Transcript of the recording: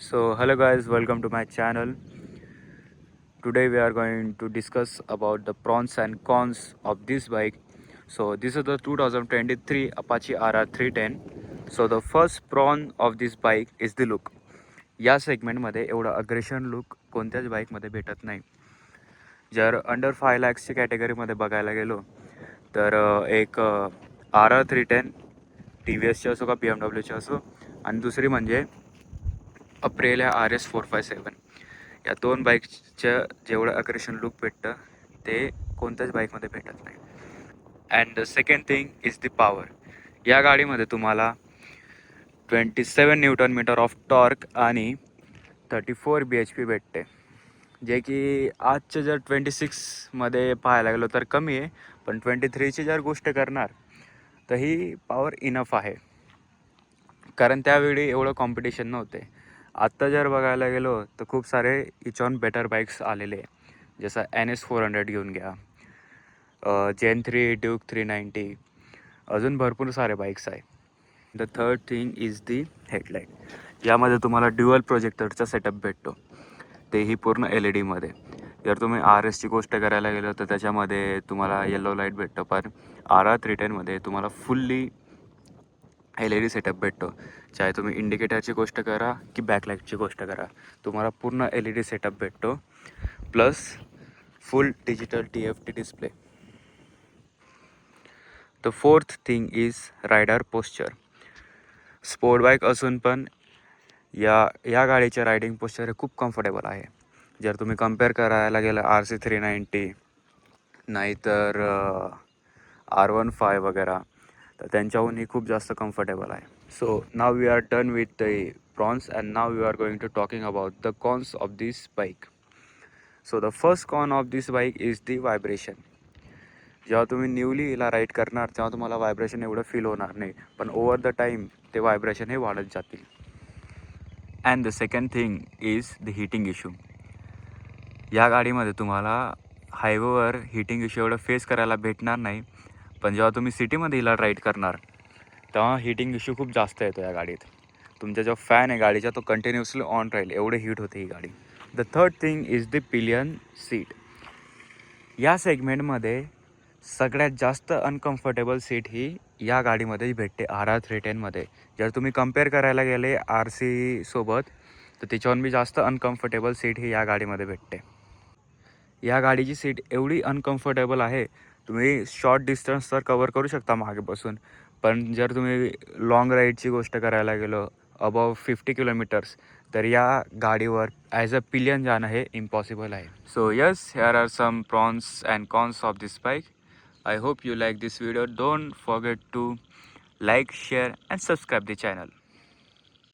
So hello guys, welcome to my channel. Today we are going to discuss about the pros and cons of this bike. So this is the 2023 Apache RR 310. So the first pro of this bike is the look. या सेगमेंटमध्ये एवढा aggression look कोणत्याच बाईकमध्ये भेटत नाही. जर under 5 लॅक्सची कॅटेगरीमध्ये बघायला गेलो तर एक RR 310 टी व्ही एसची असो का BMW असो, आणि दुसरी म्हणजे अप्रेलिया RS 457. या दोन बाईकचं जेवढं अग्रेशन लुक भेटतं ते कोणत्याच बाईकमध्ये भेटत नाही. And the second thing is the power. या गाडीमध्ये तुम्हाला 27 न्यूटन मीटर ऑफ टॉर्क आणि 34 BHP भेटते, जे की आजच्या जर 26मध्ये पाहायला गेलो तर कमी आहे, पण 23ची जर गोष्ट करणार तर ही पॉवर इनफ आहे, कारण त्यावेळी एवढं कॉम्पिटिशन नव्हते. आत्ता जर बघायला गेलो तर खूप सारे इचॉन बेटर बाईक्स आलेले आहे, जसं NS 400 घेऊन घ्या, जेन 3 ड्यूक 390, अजून भरपूर सारे बाईक्स आहे. The third thing is the headlight. यामध्ये तुम्हाला ड्युअल प्रोजेक्टरचा सेटअप भेटतो, तेही पूर्ण LED मध्ये. जर तुम्ही RSची गोष्ट करायला गेलो तर त्याच्यामध्ये तुम्हाला येलो लाईट भेटतं, पण RR 310मध्ये तुम्हाला फुल्ली LED सेटअप भेटतो. चाहे तुम्ही इंडिकेटरची गोष्ट करा की बॅकलाईटची गोष्ट करा, तुम्हाला पूर्ण LED सेटअप भेटतो, plus full digital TFT display. The fourth thing is rider posture. Sport bike असून पण या गाडीचे रायडिंग पोस्चर हे खूप कम्फर्टेबल आहे. जर तुम्ही कम्पेअर करायला गेलं RC 390 नाहीतर R15 वगैरे, तर त्यांच्याहूनही खूप जास्त कम्फर्टेबल आहे. So now we are done with the pros and now we are going to talking about the cons of this bike. So the first con of this bike is the vibration. जेव्हा तुम्ही newly हिला ride करणार तेव्हा तुम्हाला vibration एवढं feel होणार नाही, पण ओव्हर द टाईम ते व्हायब्रेशन हे वाढत जातील. And the second thing is the heating issue. या गाडीमध्ये तुम्हाला हायवेवर हीटिंग इश्यू एवढं फेस करायला भेटणार नाही, पण जेव्हा तुम्ही सिटीमध्ये हिला राईड करणार तेव्हा हीटिंग इश्यू खूप जास्त येतो या गाडीत. तुमचा जो फॅन आहे गाडीचा तो कंटिन्युअसली ऑन राहील, एवढे हीट होते ही गाडी. The third thing is the pillion seat. या सेगमेंटमध्ये सगळ्यात जास्त अनकम्फर्टेबल सीट ही या गाडीमध्ये भेटते RR 310मध्ये. जर तुम्ही कम्पेअर करायला गेले RC सोबत तर त्याच्याहून बी जास्त अनकम्फर्टेबल सीट ही या गाडीमध्ये भेटते. या गाडीची सीट एवढी अनकम्फर्टेबल आहे, तुम्ही शॉर्ट डिस्टन्स तर कवर करू शकता मागे बसून, पण जर तुम्ही लाँग राईडची गोष्ट करायला गेलो अबाव 50 किलोमीटर्स, तर या गाडीवर ॲज अ पिलियन जाणं हे इम्पॉसिबल आहे. So yes, here are some pros and cons of this bike. I hope you like this video. Don't forget to like, share and subscribe the channel.